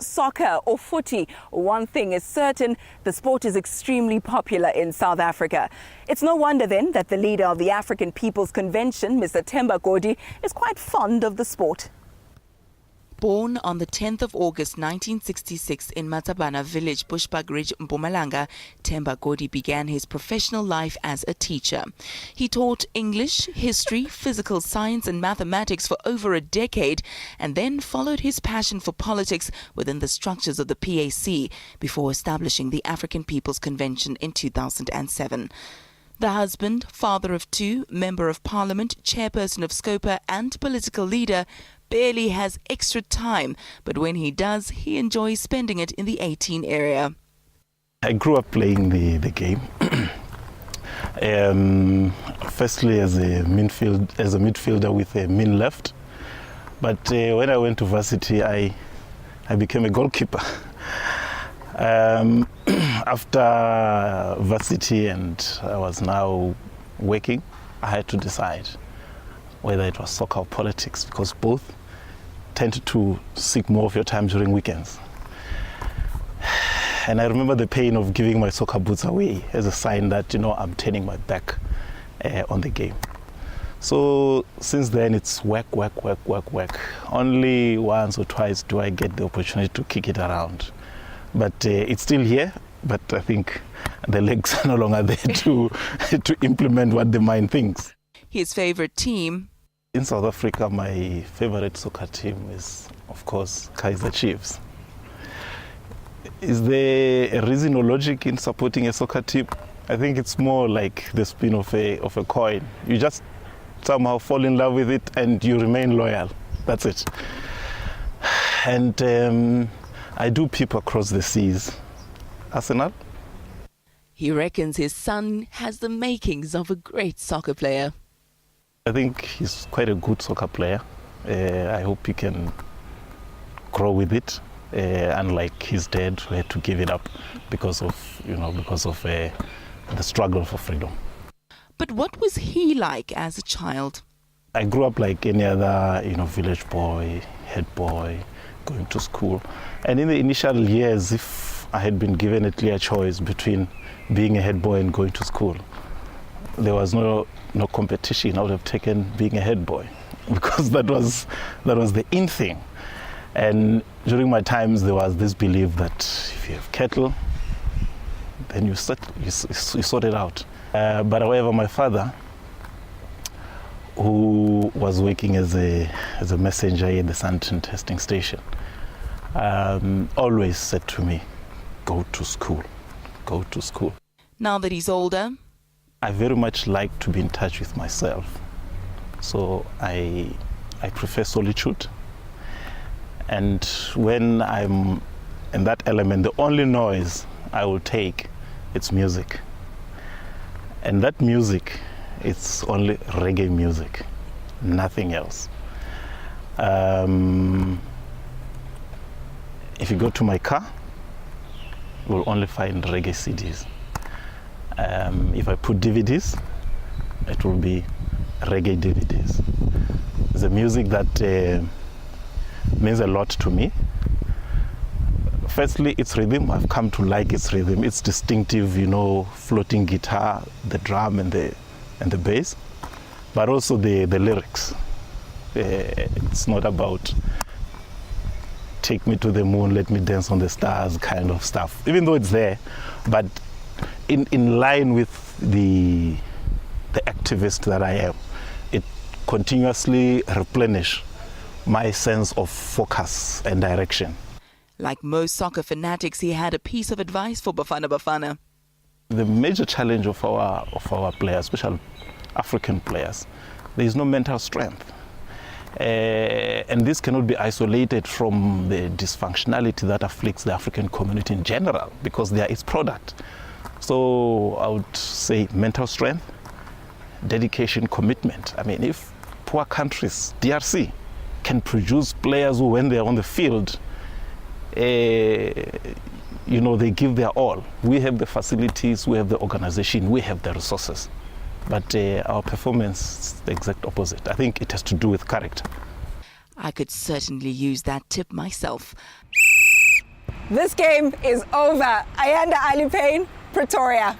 soccer or footy, one thing is certain, the sport is extremely popular in South Africa. It's no wonder then that the leader of the African People's Convention, Mr. Themba Godi, is quite fond of the sport. Born on the 10th of August 1966 in Matabana village, Bushbuckridge, Mpumalanga, Themba Godi began his professional life as a teacher. He taught English, history, physical science and mathematics for over a decade and then followed his passion for politics within the structures of the PAC before establishing the African People's Convention in 2007. The husband, father of two, member of parliament, chairperson of SCOPA and political leader, barely has extra time, but when he does, he enjoys spending it in the 18 area. I grew up playing the game. Firstly as a midfielder with a mean left, but when I went to varsity, I became a goalkeeper. After varsity and I was now working, I had to decide whether it was soccer or politics, because both tend to seek more of your time during weekends. And I remember the pain of giving my soccer boots away as a sign that, I'm turning my back on the game. So since then it's work. Only once or twice do I get the opportunity to kick it around. But it's still here, but I think the legs are no longer there to implement what the mind thinks. His favorite team? In South Africa, my favorite soccer team is, of course, Kaizer Chiefs. Is there a reason or logic in supporting a soccer team? I think it's more like the spin of a coin. You just somehow fall in love with it and you remain loyal. That's it. And I do peep across the seas. Arsenal? He reckons his son has the makings of a great soccer player. I think he's quite a good soccer player. I hope he can grow with it, unlike his dad, who had to give it up because of the struggle for freedom. But what was he like as a child? I grew up like any other, village boy, head boy, going to school. And in the initial years, if I had been given a clear choice between being a head boy and going to school, there was no competition. I would have taken being a head boy because that was the in thing. And during my times, there was this belief that if you have cattle, then you sort it out. But however, my father, who was working as a messenger at the Sandton testing station, always said to me, go to school. Now that he's older, I very much like to be in touch with myself. So I prefer solitude. And when I'm in that element, the only noise I will take, it's music. And that music, it's only reggae music, nothing else. If you go to my car, you'll only find reggae CDs. If I put DVDs, it will be reggae DVDs. It's a music that means a lot to me. Firstly, its rhythm. I've come to like its rhythm. It's distinctive, floating guitar, the drum and the bass, but also the lyrics. It's not about take me to the moon, let me dance on the stars kind of stuff, even though it's there, but in line with the activist that I am, it continuously replenish my sense of focus and direction. Like most soccer fanatics, he had a piece of advice for Bafana Bafana. The major challenge of our players, especially African players, there is no mental strength. And this cannot be isolated from the dysfunctionality that afflicts the African community in general, because they are its product. So I would say mental strength, dedication, commitment. I mean, if poor countries, DRC, can produce players who, when they're on the field, they give their all. We have the facilities, we have the organization, we have the resources. But our performance is the exact opposite. I think it has to do with character. I could certainly use that tip myself. This game is over. Ayanda-Allie Paine, Pretoria.